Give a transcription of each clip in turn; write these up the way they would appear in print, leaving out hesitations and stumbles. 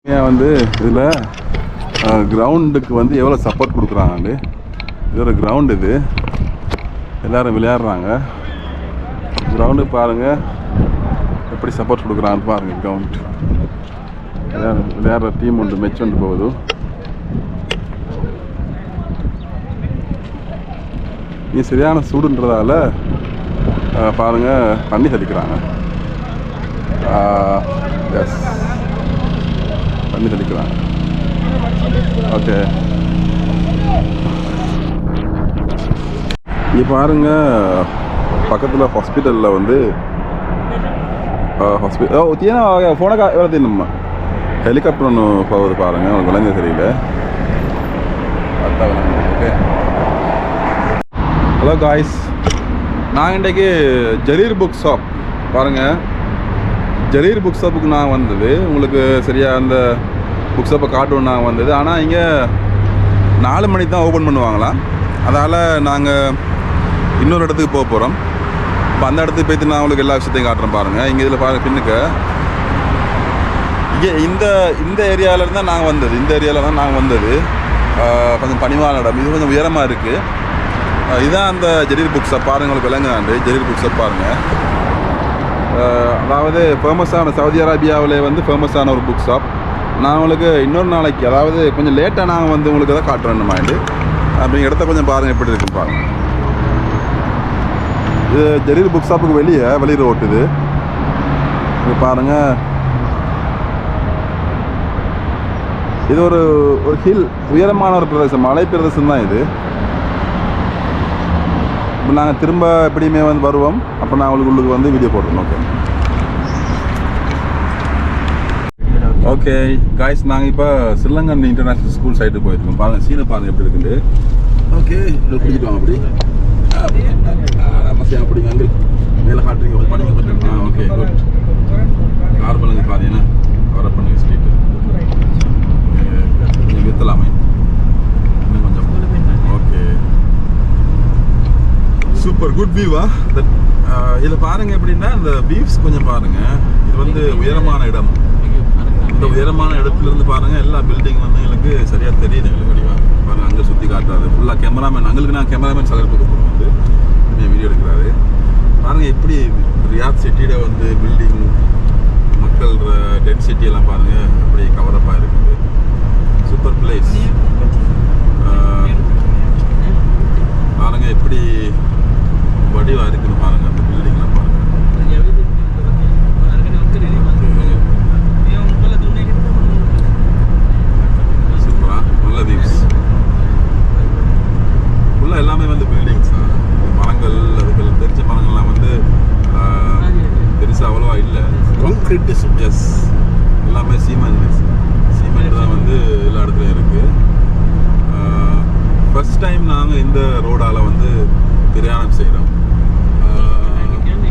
வந்து இதில் கிரவுண்டுக்கு வந்து எவ்வளோ சப்போர்ட் கொடுக்குறாங்க. இது ஒரு கிரவுண்டு, இது எல்லோரும் விளையாடுறாங்க. கிரவுண்டு பாருங்கள் எப்படி சப்போர்ட் கொடுக்குறாங்கன்னு பாருங்கள். கிரவுண்ட் விளையாடுற டீம் ஒன்று மெச் கொண்டு போகுது. நீ சரியான சூடுன்றதால பாருங்கள் தண்ணி தெளிக்கிறாங்க. எஸ், தண்ணி தெளிக்கிறாங்க. ஓகே, இங்கே பாருங்க பக்கத்தில் ஹாஸ்பிட்டலில் வந்து ஃபோனை எவ்வளோ நம்ம ஹெலிகாப்டர் ஒன்று போகுது பாருங்கள். உங்களுக்கு விளங்க தெரியல. ஓகே, ஹலோ காய்ஸ், நான் இன்றைக்கு ஜலீர் புக் ஷாப் பாருங்கள். ஜலீர் புக் ஷாப்புக்கு நான் வந்தது. உங்களுக்கு சரியாக அந்த புக் ஷாப்பை காட்டணும் நான் வந்தது. ஆனால் இங்கே 4 மணிக்கு தான் ஓப்பன் பண்ணுவாங்களாம். அதால் நாங்கள் இன்னொரு இடத்துக்கு போக போகிறோம். இப்போ அந்த இடத்துக்கு போய்ட்டு நான் உங்களுக்கு எல்லா விஷயத்தையும் காட்டுறேன் பாருங்கள். இங்கே இதில் பாருங்கள் பின்னுக்கு இங்கே இந்த ஏரியாவிலேருந்து தான் நாங்கள் வந்தது. இந்த ஏரியாவில் தான் நாங்கள் வந்தது. கொஞ்சம் பனிவான இடம், இது கொஞ்சம் உயரமாக இருக்குது. இதுதான் அந்த ஜலீர் புக் ஷாப் பாருங்கள். உங்களுக்கு விளங்குதாண்டு ஜலீர் புக் ஷாப் பாருங்கள். அதாவது ஃபேமஸான சவுதி அரேபியாவிலே வந்து ஃபேமஸான ஒரு புக் ஷாப். நான் உங்களுக்கு இன்னொரு நாளைக்கு, அதாவது கொஞ்சம் லேட்டாக நாங்கள் வந்து உங்களுக்கு தான் காட்டுறேன் மைண்டு. அப்படிங்கிற இடத்த கொஞ்சம் பாருங்கள் எப்படி இருக்குன்னு பாருங்கள். இது ஜலீர் புக் ஷாப்புக்கு வெளியே ரோட்டுது. இது பாருங்கள், இது ஒரு ஹில், உயரமான ஒரு பிரதேசம், மலை பிரதேசம் தான் இது. இப்போ நாங்கள் திரும்ப எப்படியுமே வந்து வருவோம். அப்போ நான் உங்களுக்கு வந்து வீடியோ போடுறோம். ஓகே காய்ஸ், நாங்கள் இப்போ ஸ்ரீலங்கன் இன்டர்நேஷ்னல் ஸ்கூல் சைட்டு போயிருக்கோம். பாருங்கள், சீனை பாருங்கள் எப்படி இருக்குண்டு. ஓகே, இதில் பிடிச்சிட்டு அப்படி அப்படிங்க அங்கே மேலே காட்டுறீங்க பண்ணிங்க கொஞ்சம். Okay, good. கார்பனுங்க பார்த்தீங்கன்னா கவர் பண்ணுங்க ஸ்ட்ரீட்டு. கொஞ்சம் வித்தலாமே இன்னும் கொஞ்சம். ஓகே, சூப்பர் குட் வியூவா. இதில் பாருங்கள் எப்படின்னா இந்த வியூஸ் கொஞ்சம் பாருங்கள். இது வந்து உயரமான இடம். இந்த உயரமான இடத்துலேருந்து பாருங்கள் எல்லா பில்டிங் வந்து எங்களுக்கு சரியாக தெரியுது. எங்களுக்கு வடிவாக பாருங்கள். அங்கே சுற்றி காட்டுறாரு ஃபுல்லாக கேமராமேன். அங்களுக்கு நான் கேமராமேன் சகர்ப்புக்கு வந்து வீடியோ எடுக்கிறாரு. பாருங்கள் எப்படி ரியாத் சிட்டியில் வந்து பில்டிங், மக்கள் டென்சிட்டியெல்லாம் பாருங்கள் எப்படி கவரப்பாக இருக்குது. Super place. பாருங்கள் எப்படி வடிவாக இருக்குன்னு பாருங்கள். அந்த பில்டிங்லாம் பாருங்கள். சூப்பரா, நல்ல வியூஸ். ஃபுல்லாக எல்லாமே வந்து பில்டிங்ஸ் தான். மரங்கள், அதுகள் தெரிஞ்ச மரங்கள்லாம் வந்து பெருசாக அவ்வளோவா இல்லை. கான்கிரீட், எஸ், எல்லாமே சீமெண்ட் தான் வந்து எல்லா இடத்துலையும் இருக்குது. ஃபர்ஸ்ட் டைம் நாங்கள் இந்த ரோடால் வந்து பிரயாணம் செய்கிறோம்.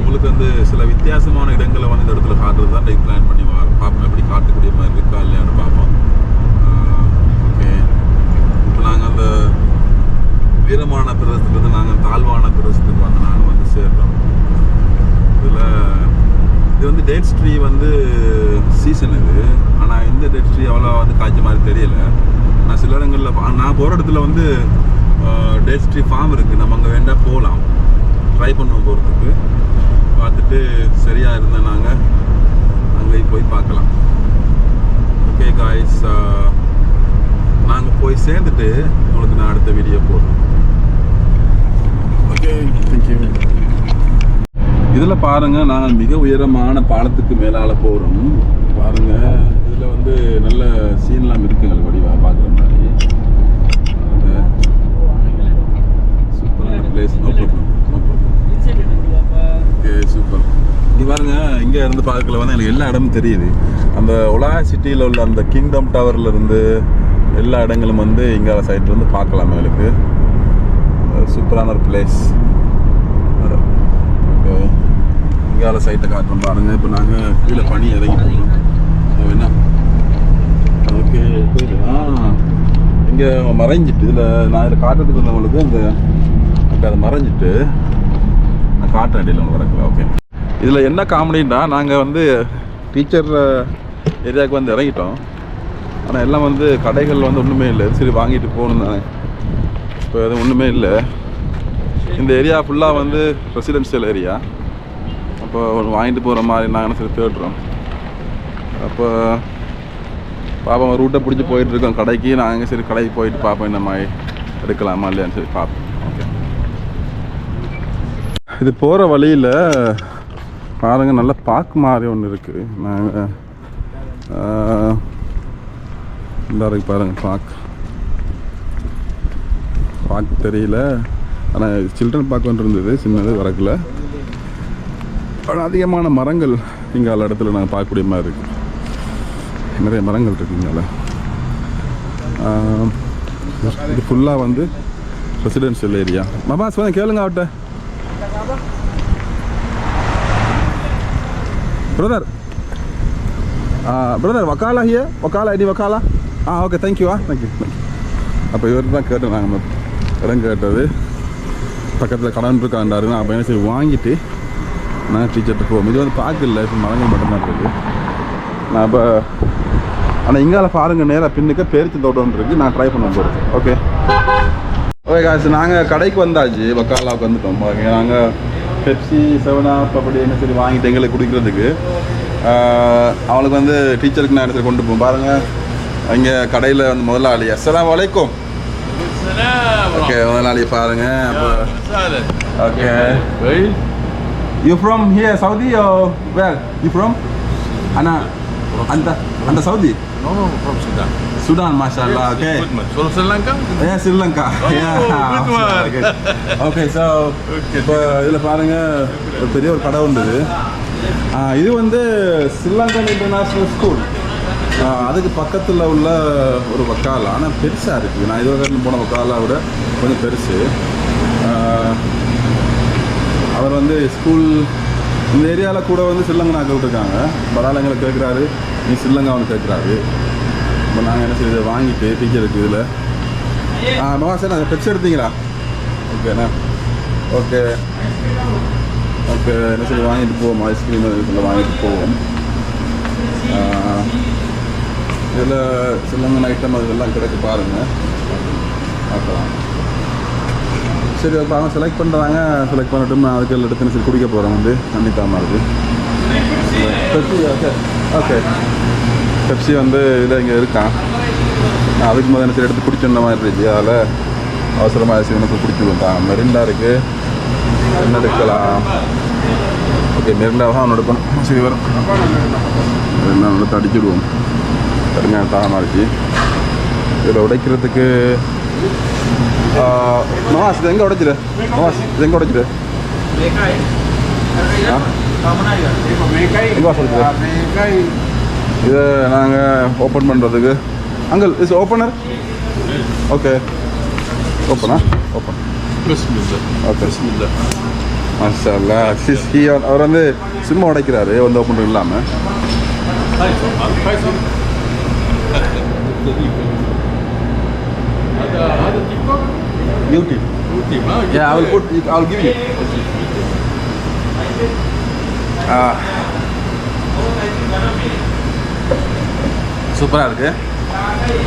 உங்களுக்கு வந்து சில வித்தியாசமான இடங்களை வந்து இந்த இடத்துல காட்டுறது தான் டைப் பிளான் பண்ணி பார்ப்போம். எப்படி காட்டக்கூடிய மாதிரி இருக்கா இல்லையான்னு பார்ப்போம். ஓகே, இப்போ நாங்கள் அந்த உயரமான பிரதேசத்துக்கு நாங்கள் தாழ்வான பிரதேசத்துக்கு வந்து நாங்கள் வந்து சேர்றோம். இதில் இது வந்து டேட்ஸ் ட்ரீ வந்து சீசன் இது. ஆனால் இந்த டேட்ஸ் ட்ரீ அவ்வளோ வந்து காய்ச்ச மாதிரி தெரியலை. நான் சில இடங்களில் நான் போகிற இடத்துல வந்து டேட்ஸ் ட்ரீ ஃபார்ம் இருக்குது. நம்ம அங்கே வேண்டாம் போகலாம், ட்ரை பண்ணுவோம் போகிறதுக்கு. பார்த்துட்டு சரியாக இருந்தால் நாங்கள் அங்கேயும் போய் பார்க்கலாம். ஓகே காய்ஸ், நாங்கள் போய் சேர்ந்துட்டு உங்களுக்கு நான் அடுத்த வீடியோ போடுறேன். Okay, thank you. இதில் பாருங்கள், நாங்கள் மிக உயரமான பாலத்துக்கு மேலால் போகிறோம். பாருங்கள், இதில் வந்து நல்ல சீன்லாம் இருக்குங்க வடிவாக பார்க்குற மாதிரி. சூப்பரான place. No problem. Okay, super. இங்கே பாருங்க, இங்கே இருந்து பார்க்கல வந்து எனக்கு எல்லா இடமும் தெரியுது. அந்த ஒலா சிட்டியில் உள்ள அந்த கிங்டம் டவரில் இருந்து எல்லா இடங்களும் வந்து இங்கே சைட்டில் வந்து பார்க்கலாம். எங்களுக்கு சூப்பரான ஒரு பிளேஸ். ஓகே, இங்கே சைட்டை காட்டுறோம் பாருங்கள். இப்போ நாங்கள் கீழே பனி இறங்கி போகணும். என்ன ஓகே, இங்கே மறைஞ்சிட்டு இதில் நான் இதில் காட்டுறதுக்கு இருந்தவங்களுக்கு இந்த அதை மறைஞ்சிட்டு நான் காட்டுறேன் இடையில ஒன்று வரக்கு. ஓகே, இதில் என்ன காமெடின்னா, நாங்கள் வந்து டீச்சர் ஏரியாவுக்கு வந்து இறங்கிட்டோம். ஆனால் எல்லாம் வந்து கடைகள் வந்து ஒன்றுமே இல்லை. சரி வாங்கிட்டு போகணும் தானே. இப்போ எதுவும் ஒன்றுமே இல்லை. இந்த ஏரியா ஃபுல்லாக வந்து ரெசிடென்ஷியல் ஏரியா. அப்போ ஒன்று வாங்கிட்டு போகிற மாதிரி நாங்கள் சரி தேடுறோம். அப்போ பாப்பா ரூட்டை பிடிச்சி போயிட்டுருக்கோம் கடைக்கு. நாங்கள் சரி கடைக்கு போயிட்டு பார்ப்போம் இந்த மாதிரி எடுக்கலாமா இல்லையான்னு சரி பார்ப்போம். ஓகே, இது போகிற வழியில் பாருங்கள் நல்ல பார்க் மாதிரி ஒன்று இருக்குது. நாங்கள் இந்த இருக்கு பாருங்கள் பார்க் தெரியல. ஆனால் சில்ட்ரன் பார்க் ஒன்று இருந்தது, சின்னது வரக்கில். ஆனால் அதிகமான மரங்கள் இங்கே எல்லா இடத்துல நாங்கள் பார்க்கக்கூடிய மாதிரி இருக்குது. நிறைய மரங்கள் இருக்குது இங்கே. இது ஃபுல்லாக வந்து ரெசிடென்ஷியல் ஏரியா. மபாஸ் வந்து கேளுங்க அவட்ட. பிரதர் வக்காலா ஹிய வக்காலா ஐடி வக்காலா. Okay, thank you. தேங்க்யூ. அப்போ இவர் தான் கேட்டோம் நாங்கள் இடம் கேட்டது. பக்கத்தில் கடன் இருக்காண்டாரு. அப்போ என்ன சரி வாங்கிட்டு நான் டீச்சர்கிட்ட போவோம். இது வந்து பார்க்கல, இப்போ மரங்கள் மட்டும்தான் இருக்குது. நான் இப்போ ஆனால் இங்கால பாருங்கள் நேராக பின்னுக்க பேரிச்சு தோட்டம் இருக்குது. நான் ட்ரை பண்ண போகிறேன். ஓகே ஓகே காசு நாங்கள் கடைக்கு வந்தாச்சு. வக்காலாவுக்கு வந்துட்டோம். நாங்கள் பெப்சி 7up அப்படி என்ன சரி வாங்கிட்டு எங்களுக்கு குடிக்கிறதுக்கு. அவளுக்கு வந்து டீச்சருக்கு நான் சரி கொண்டு போவோம். பாருங்கள் இங்கே கடையில் வந்து முதலாளி. அஸ்ஸலாமு அலைக்கும். ஓகே, முதலாளி பாருங்கள். அப்போ okay, you from here Saudi or where you from? அண்ணா அந்த Saudi? No, from Sudan. Sudan, mashallah. Okay. Good man. From Sri Lanka? Yeah, Sri Lanka. Yeah. Good one. Okay, so இப்போ இதில் பாருங்கள் ஒரு பெரிய ஒரு கடை உண்டு. இது வந்து ஸ்ரீலங்கன் இன்டர்நேஷ்னல் ஸ்கூல். அதுக்கு பக்கத்தில் உள்ள ஒரு வக்காலா. ஆனால் பெருசாக இருக்குது. நான் இதுவரை போன வக்காலா விட கொஞ்சம் பெருசு. அவர் வந்து ஸ்கூல் இந்த ஏரியாவில் கூட வந்து ஸ்ரீலங்கன் ஆக்கள் இருக்காங்க. படால எங்களை கேட்குறாரு, நீ ஸ்ரீலங்கான்னு கேட்குறாரு. இப்போ நாங்கள் என்ன செய்ய வாங்கிட்டு டீச்சருக்கு இதில் மகா சார் நான் பெப்சி எடுத்தீங்களா? ஓகேண்ணா. ஓகே ஓகே, என்ன சொல்லி வாங்கிட்டு போவோம். ஐஸ்கிரீம் இதில் வாங்கிட்டு போவோம். இதில் ஸ்ரீலங்கன் ஐட்டம் அதெல்லாம் கிடைக்கு பாருங்கள், பார்க்கலாம். சரி, இப்போ அவங்க செலக்ட் பண்ணுறாங்க. செலக்ட் பண்ணிட்டு நான் அதுக்கு எடுத்துன்னு சரி குடிக்க போகிறேன். வந்து தண்ணி தாமா இருக்குது. பெப்சி. ஓகே ஓகே, பெப்சி வந்து இதில் இங்கே இருக்கான். நான் அதுக்கு முதல்ல சரி எடுத்து குடிச்சுன்ற மாதிரி இருந்துச்சு. அதில் அவசரமாக சரி எனக்கு குடிச்சுடுவோம் தான். மெரிண்டா இருக்குது, என்ன எடுக்கலாம்? ஓகே, மெரிண்டாவை தான் அவனோட எடுக்கணும். சரி வரும், மெரிண்டா எடுத்து அடிச்சுடுவோம். சரிங்க, தாகமாக இருந்துச்சு. இதில் உடைக்கிறதுக்கு நவாஸ் இது எங்கே உடைச்சிரு? நவாஸ் இது எங்கே உடைச்சிரு? எங்கே வாசல் இருக்குது? இதை நாங்கள் ஓப்பன் பண்ணுறதுக்கு அங்கிள் இஸ் ஓப்பனர். ஓகே, ஓப்பனா? ஓப்பன். ஓகே, மாஷாஅல்லா. அவர் வந்து சும்மா உடைக்கிறாரு, வந்து ஓப்பன் இல்லாமல். YouTube. Yeah, I will give you. சூப்பராக இருக்குது.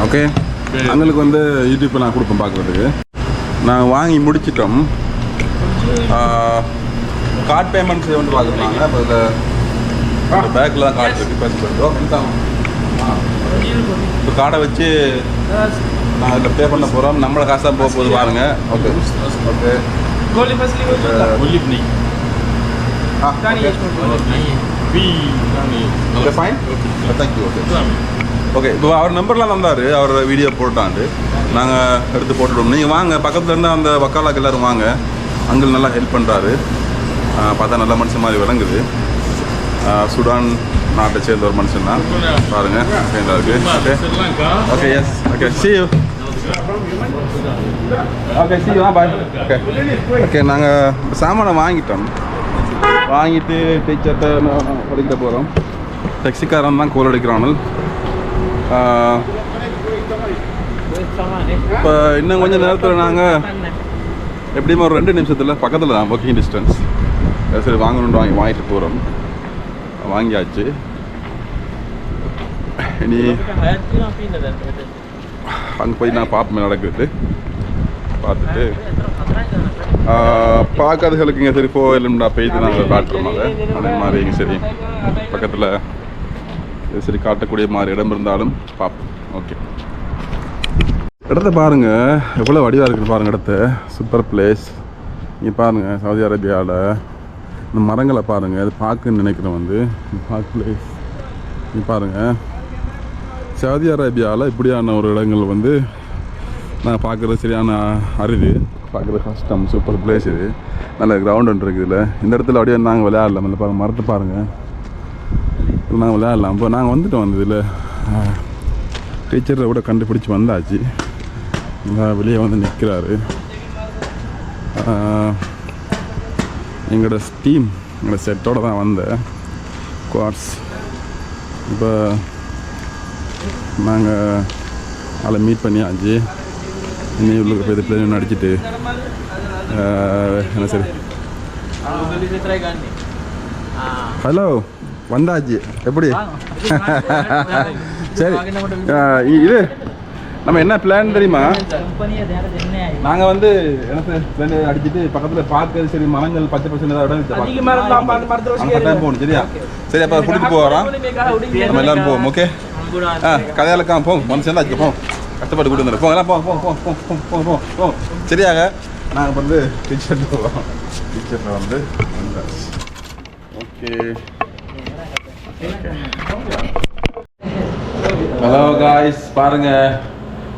ஓகே, அங்களுக்கு வந்து யூடியூப்பில் நான் கொடுப்பேன் பார்க்குறதுக்கு. நான் வாங்கி முடிச்சிட்டோம். கார்ட் பேமெண்ட் செய்ய வந்து பார்க்குறாங்க. இப்போ இந்த பேக்கில் தான் கார்டு இருக்குது. இப்போ கார்டை வச்சு நான் அதில் பே பண்ண போகிறோம். நம்மளை காசு தான் போக போகுது பாருங்க. Okay okay. Okay fine, thank you. Okay okay. இப்போ அவர் நம்பர்லாம் தந்தார், அவர் வீடியோ போட்டாண்டு நாங்கள் எடுத்து போட்டுவிட்டோம். நீங்கள் வாங்க, பக்கத்தில் இருந்தால் அந்த வக்காலாக்கு எல்லோரும் வாங்க. அங்கே நல்லா ஹெல்ப் பண்ணுறாரு. பார்த்தா நல்ல மனுஷன் மாதிரி விளங்குது. சுடான் நாட்டை சேர்ந்த ஒரு மனுஷன் தான் பாருங்கள். Okay okay okay. S okay, see you. Okay, see you. Bye. Okay okay. நாங்கள் சாமானை வாங்கிட்டு டீச்சர்கிட்ட படிக்கிற போகிறோம். டெக்ஸிக்காரன் தான் கோல் அடிக்கிறானு. இப்போ இன்னும் கொஞ்சம் நேரத்தில் நாங்கள் எப்படியுமே ஒரு 2 நிமிஷத்தில் பக்கத்தில் தான், வாக்கிங் டிஸ்டன்ஸ். சரி வாங்கணுன்னு வாங்கிட்டு போகிறோம். வாங்கியாச்சு. இனி அங்கே போய் நான் பார்ப்பேன் நடக்குது பார்த்துட்டு பார்க்காதவர்களுக்கு இங்கே சரி போயிலும்டா பெய்து நாங்கள் காட்டுறோம் அதை அதே மாதிரி இங்கே சரி பக்கத்தில் சரி காட்டக்கூடிய மாதிரி இடம் இருந்தாலும் பார்ப்போம். ஓகே, இடத்த பாருங்கள் எவ்வளோ வடிவாக இருக்குன்னு பாருங்கள். இடத்த சூப்பர் பிளேஸ். இங்கே பாருங்கள் சவுதி அரேபியாவில் இந்த மரங்களை பாருங்கள். அது பார்க்குன்னு நினைக்கிறேன் வந்து பார்க் பிளேஸ். இங்கே பாருங்கள் சவுதி அரேபியாவில் இப்படியான ஒரு இடங்கள் வந்து நான் பார்க்குறது சரியான அரிது, பார்க்குறது கஷ்டம். சூப்பர் பிளேஸ் இது. நல்ல கிரவுண்ட் ஒன்று இருக்குது இதில். இந்த இடத்துல அப்படியே நாங்கள் விளையாடலாம். இல்லை பாருங்கள் மரத்தை பாருங்கள், நாங்கள் விளையாடலாம். இப்போ நாங்கள் வந்துட்டோம் வந்து இதில் டீச்சரை கூட கண்டுபிடிச்சி வந்தாச்சு. வெளியே வந்து நிற்கிறாரு எங்களோட டீம், எங்களோட செட்டோடு தான் வந்தேன் குவார்ட்ஸ். இப்போ நாங்கள் அதில் மீட் பண்ணியாச்சு. இன்னும் உள்ளுக்கு போய் பிளேன் அடிச்சுட்டு என்ன சரி. ஹலோ வந்தாச்சு. எப்படி சரி இது நம்ம என்ன பிளான் தெரியுமா? நாங்கள் வந்து எனக்கு பிளான் அடிச்சுட்டு பக்கத்தில் பார்க்க சரி மரங்கள் பச்சை பசங்க இடம் போகணும். சரியா சரி, அப்போ கூட்டிகிட்டு போகிறோம். நம்ம எல்லோரும் போவோம். ஓகே கதையாலக்காம போவோம். மனசு சேர்ந்தாச்சு போவோம். கஷ்டப்பட்டு கூட்டு வந்துடும். போங்க எல்லாம் போவோம். சரியாக நாங்கள் வந்து டீச்சர்ட்டு போவோம். டீச்சரில் வந்து வந்தாச்சு. ஓகே ஹலோ காய்ஸ், பாருங்கள்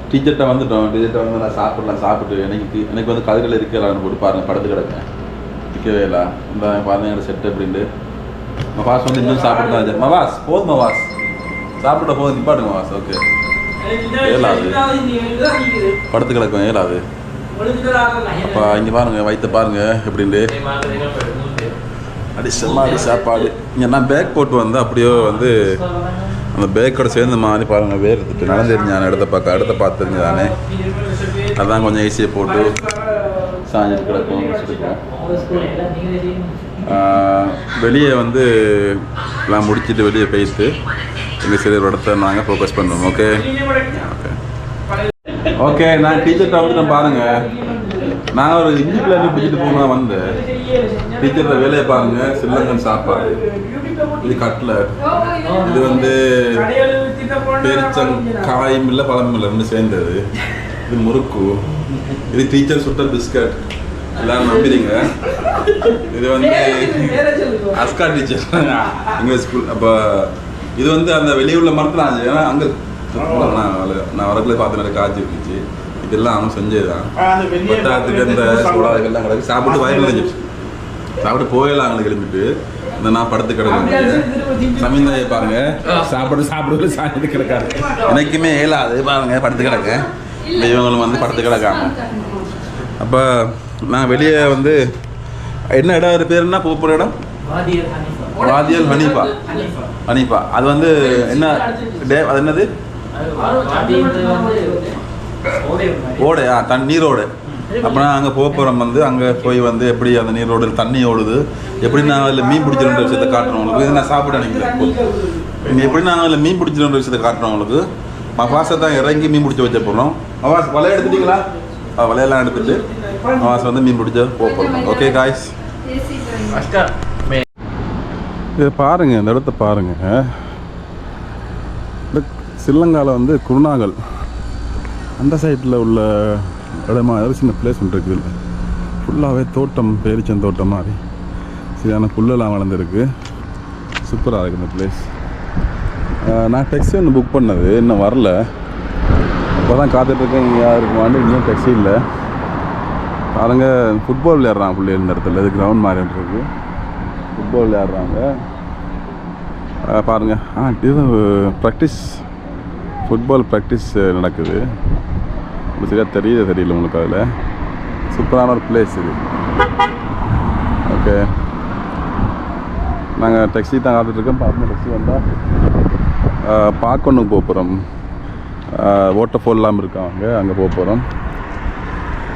டீச்சர்கிட்ட வந்துட்டோம். டீச்சர்கிட்ட வந்து நான் சாப்பிட்டு எனக்கு வந்து கதைகள் இருக்கலான்னு போட்டு பாருங்கள் படுத்து கிடக்கேன். நிற்கவே இல்லை. இந்த பாருங்கள் என்னோட செட்டு அப்படின்ட்டு. மவாஸ் வந்து இன்னும் சாப்பிட்டு தான். மவாஸ் போதும், மவாஸ் சாப்பிட்ட போதும், நிப்பாட்டுங்க மவாஸ். ஓகே ஏலாது படுத்து கிடக்கும், ஏலாது. இப்போ இங்கே பாருங்கள் வயிற்ற பாருங்கள் எப்படின்ட்டு அடி சாப்பாடு. இங்கே நான் பேக் போட்டு வந்தேன். அப்படியோ வந்து அந்த பேக்கோட சேர்ந்து மாதிரி பாருங்கள் வேறுத்துட்டு நடந்துருந்தானே. இடத்த பார்த்து தெரிஞ்சுதானே. அதான் கொஞ்சம் ஈஸியாக போட்டு சாஞ்சிட்டு கிடக்கும். வெளியே வந்து எல்லாம் முடிச்சுட்டு வெளியே போயிட்டு எங்கள் சில இடத்த நாங்கள் ஃபோக்கஸ் பண்ணுவோம். ஓகே ஓகே நான் டீச்சர்கிட்ட வந்து நான் பாருங்கள் நான் ஒரு இஞ்சி பிள்ளைங்க பிடிச்சிட்டு போனால் வந்தேன். டீச்சரோட வேலையை பாருங்கள். ஸ்ரீலங்கன் சாப்பாடு. இது கட்லட், இது வந்து பேரிச்சங்காயும் இல்லை பழமும் இல்லை ரெண்டு சேர்ந்தது. இது முறுக்கு, இது டீச்சர் சுட்ட பிஸ்கட். எல்லாரும் நம்பிடுங்க. இது வந்து அஸ்கா டீச்சர் இங்கிலீஷ் ஸ்கூல். அப்போ இது வந்து அந்த வெளியுள்ள மரத்தில் ஆச்சு. ஏன்னா அங்கே நான் வரக்குள்ள பார்த்து நிறைய காய்ச்சி இருந்துச்சு. இதெல்லாம் அவன் செஞ்சது தான். பத்தாத்துக்கு இந்த சோடாக்கெல்லாம் கிடக்கு. சாப்பிட்டு வயிறு நினைஞ்சிட்டு சாப்பிட்டு போயிடலாம் அவங்களுக்கு எழுப்பிட்டு இந்த நான் படுத்து கிடக்கு. சமீந்தாயை பாருங்க சாப்பிட்டு சாப்பிட்டு கிடக்காரு. எனக்குமே ஏலாது பாருங்க படுத்து கிடக்க. இவங்களும் வந்து படுத்து கிடக்காங்க. அப்போ நான் வெளியே வந்து என்ன இடம் ஒரு பேர் என்ன போகிற இடம் வாதியல் ஹனீஃபா. அது வந்து என்ன அது என்னது ஓடையா நீரோடு. அப்படின்னா அங்கே போகிறோம் வந்து அங்கே போய் வந்து எப்படி அந்த நீரோடு தண்ணி ஓடுது, எப்படி நான் அதில் மீன் பிடிச்சிருந்த விஷயத்தை காட்டுறோம் உங்களுக்கு. இது நான் சாப்பிட நினைக்கிறேன். இங்கே எப்படி நாங்கள் அதில் மீன் பிடிச்சிருந்த விஷயத்தை காட்டுறோம் உங்களுக்கு. மவாசை தான் இறங்கி மீன் பிடிச்சி வச்ச போகிறோம். மவாஸ் வலையை எடுத்துட்டீங்களா? வலையெல்லாம் எடுத்துட்டு மவாஸ் வந்து மீன் பிடிச்ச போகிறோம். ஓகே காய்ஸ், இதை பாருங்கள், இந்த இடத்த பாருங்கள். இந்த ஸ்ரீலங்காவில் வந்து குருநாகல் அந்த சைட்டில் உள்ள இடமா ஒரு சின்ன பிளேஸ் ஒன்று இருக்குது. இல்லை ஃபுல்லாகவே தோட்டம், பேரிச்சந்தோட்டம் மாதிரி சரியான புல்லெல்லாம் வளர்ந்துருக்கு. சூப்பராக இருக்குது இந்த பிளேஸ். நான் டெக்ஸி ஒன்று புக் பண்ணது இன்னும் வரல. இப்போ தான் காத்துட்ருக்கேன். இங்கே யாருக்கு வாண்டி இன்னும் டெக்ஸி இல்லை. பாருங்கள் ஃபுட்பால் விளையாடுறாங்க பிள்ளைகள் இந்த இடத்துல. இது கிரவுண்ட் மாதிரி இருக்குது. ஃபுட்பால் விளையாடுறாங்க பாருங்கள். இது ப்ராக்டிஸ், ஃபுட்பால் ப்ராக்டிஸ் நடக்குது. சரியாக தெரியல உங்களுக்கு. அதில் சூப்பரான ஒரு பிளேஸ் இது. ஓகே நாங்கள் டெக்ஸி தான் காத்துட்ருக்கோம். பார்ப்போம் டெக்ஸி வந்தால் பார்க்கணும் போகிறோம். வாட்டர் ஃபால் இல்லாமல் இருக்காங்க, அங்கே போகிறோம்.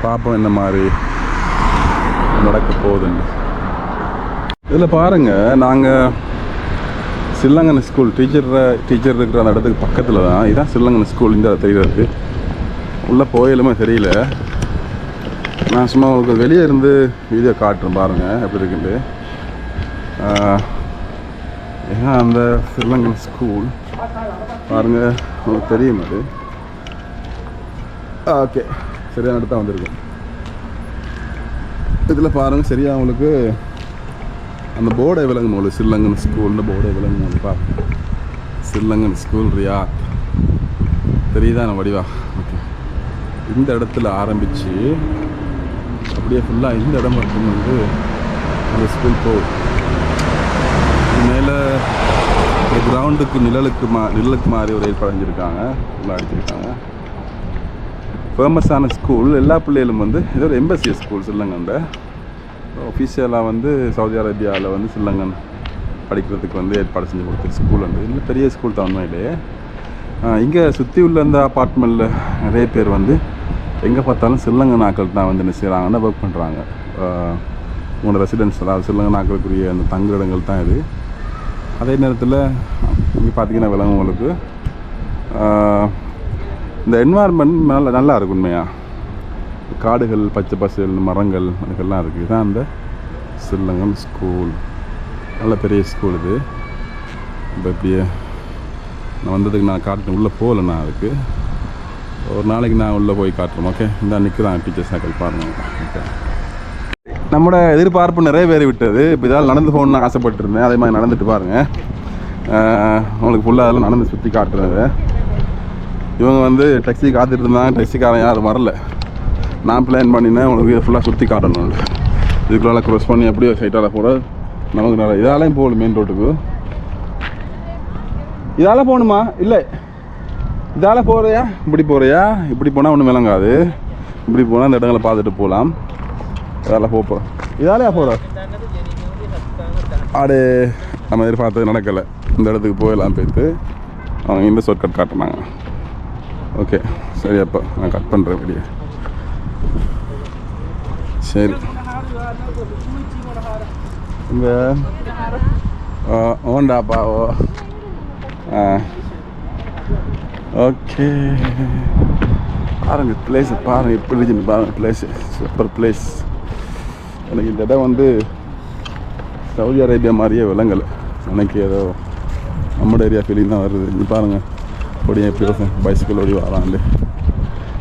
பார்ப்போம் என்ன மாதிரி நடக்க போகுதுன்னு. இதில் பாருங்கள், நாங்கள் சில்லங்கன் ஸ்கூல் டீச்சர் இருக்கிற அந்த இடத்துக்கு பக்கத்தில் தான். இதுதான் சில்லங்கன் ஸ்கூல். இந்த தெரிகிறது உள்ளே போயிலுமே தெரியல. நான் சும்மா உங்களுக்கு வெளியே இருந்து வீடியோ காட்டுறேன் பாருங்கள் எப்படி இருக்குண்டு. ஏன்னா அந்த சில்லங்கன் ஸ்கூல் பாருங்கள் உங்களுக்கு தெரியும் அது. ஓகே சரியான இடத்தான் வந்திருக்கும். இதில் பாருங்கள் சரியாக உங்களுக்கு அந்த போர்டை விளங்கும் போது சில்லங்கன் ஸ்கூல்னு போர்டை விளங்கும் போது பாருங்க. சில்லங்கன் ஸ்கூல் ரியாத் தெரியுதா வடிவா? ஓகே இந்த இடத்துல ஆரம்பித்து அப்படியே ஃபுல்லாக இந்த இடம் மட்டும் வந்து அந்த ஸ்கூல் போகுது. மேலே கிரவுண்டுக்கு நிழலுக்கு மாதிரி ஒரு ஏற்பாடு செஞ்சுருக்காங்க. ஃபுல்லாக அடிச்சிருக்காங்க. ஃபேமஸான ஸ்கூல். எல்லா பிள்ளைகளும் வந்து இது ஒரு எம்பசி ஸ்கூல் சில்லங்கன்ல. ஒஃபிஷியலாக வந்து சவுதி அரேபியாவில் வந்து சில்லங்கன் படிக்கிறதுக்கு வந்து ஏற்பாடு செஞ்சு கொடுத்த ஸ்கூல் வந்து இல்லை பெரிய ஸ்கூல் தான் உண்மையிலேயே. இங்கே சுற்றி உள்ள அந்த அப்பார்ட்மெண்ட்டில் நிறைய பேர் வந்து எங்கே பார்த்தாலும் சில்லங்கன் ஆக்கள் தான் வந்து என்ன செய்கிறாங்கன்னா ஒர்க் பண்ணுறாங்க. உங்களோட ரெசிடென்ஸ் அதாவது சில்லங்கன் ஆக்களுக்குரிய அந்த தங்குமிடங்கள் தான் இது. அதே நேரத்தில் இங்கே பார்த்தீங்கன்னா விலங்குகளுக்கு இந்த என்வாயர்மெண்ட் நல்லா இருக்கும் உண்மையாக. காடுகள் பச்சை பசல் மரங்கள் அதுக்கெல்லாம் இருக்குது. இதுதான் அந்த சில்லங்கன் ஸ்கூல். நல்ல பெரிய ஸ்கூல் இது. இப்போ இப்படியே நான் வந்ததுக்கு நான் காட்டுறேன். உள்ளே போகல நான் அதுக்கு. ஒரு நாளைக்கு நான் உள்ளே போய் காட்டுறேன். ஓகே இந்த நிற்கிறான் டீச்சர்ஸ் ஆக்கள் பாருங்கள். ஓகே நம்மளோட எதிர்பார்ப்பு நிறைய பேர் விட்டது. இப்போ இதால் நடந்து போகணுன்னு ஆசைப்பட்டுருந்தேன். அதே மாதிரி நடந்துட்டு பாருங்கள். உங்களுக்கு ஃபுல்லாக அதெல்லாம் நடந்து சுற்றி காட்டுறது. இவங்க வந்து டாக்ஸி காத்துட்டு இருந்தாங்க. டாக்ஸிக்காரன் யாரும் வரல. நான் பிளான் பண்ணினேன் உங்களுக்கு ஃபுல்லாக சுற்றி காட்டணும். இதுக்குள்ளால க்ரோஸ் பண்ணி அப்படியே சைட்டால் போகிற நமக்கு நிறைய இதாலையும் போகணும். மெயின் ரோட்டுக்கு இதால் போகணுமா? இல்லை இதால் போகிறியா? இப்படி போகிறியா? இப்படி போனால் ஒன்றும் விளங்காது. இப்படி போனால் அந்த இடங்களை பார்த்துட்டு போகலாம். இதால் போகிறோம். இதாலையா போகிறோம்? ஆடு நம்ம எதிர்பார்த்தது நடக்கலை. இந்த இடத்துக்கு போயெல்லாம் போய்த்து அவங்க இந்த ஷார்ட்கட் காட்டினாங்க. ஓகே சரி அப்போ நான் கட் பண்ணுறேன் வெளியே. சரி இங்கே ஓண்டாப்பா ஓ ஓகே பாருங்கள் பிளேஸை பாருங்கள் எப்படி இருந்துச்சு பாருங்கள். Place super place. எனக்கு இந்த இடம் வந்து சவுதி அரேபியா மாதிரியே விலங்கலை. எனக்கு ஏதோ நம்மளோட ஏரியா ஃபீலிங் தான் வருது. இங்கே பாருங்கள் ஓடியா எப்படி பைசிக்கல் ஓடி வரான்ண்டு.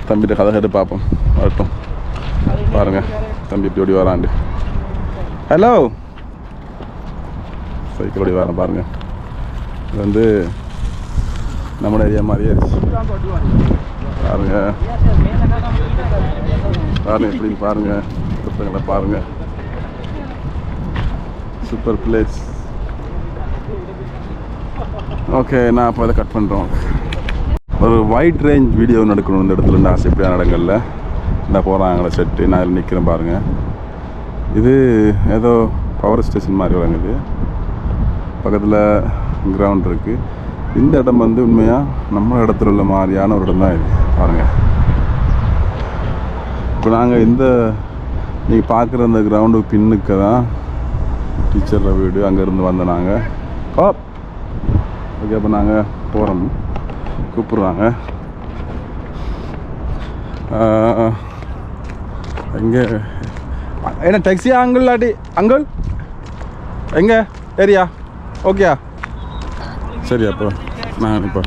தம்பிகிட்ட கதை கேட்டு பார்ப்போம் வரட்டும். பாருங்கள் தம்பி எப்படி ஓடி வரான்ண்டு. ஹலோ சைக்கிள் ஓடி வரேன் பாருங்கள். இது வந்து நம்மளோட ஏரியா மாதிரியே இருந்துச்சு. பாருங்கள் பாருங்கள் எப்படின்னு பாருங்கள். புத்தகங்களை பாருங்கள். Super place. ஓகே நான் அப்போ அதை கட் பண்ணுறோம். ஒரு வைட் ரேஞ்ச் வீடியோ நடக்கணும் இந்த இடத்துல. இந்த ஆசைப்படியான இடங்களில் இந்த போகிறாங்களே செட்டு. நான் அதில் நிற்கிறேன் பாருங்கள். இது ஏதோ பவர் ஸ்டேஷன் மாதிரி வழங்குது. பக்கத்தில் கிரவுண்ட் இருக்குது. இந்த இடம் வந்து உண்மையாக நம்ம இடத்துல உள்ள மாதிரியான ஒரு இடம் தான் இது பாருங்கள். இப்போ நாங்கள் இந்த நீங்கள் பார்க்குற அந்த கிரவுண்டுக்கு பின்னுக்கு தான் டீச்சரோட வீடு. அங்கேருந்து வந்த நாங்கள் ஓகே அப்போ நாங்கள் போகிறோம். கூப்பிட்றாங்க. எங்கே என்ன டாக்ஸியா அங்கிள் ஆட்டி அங்கிள் எங்கே ஏரியா? ஓகேயா சரி அப்போ நான் இப்போ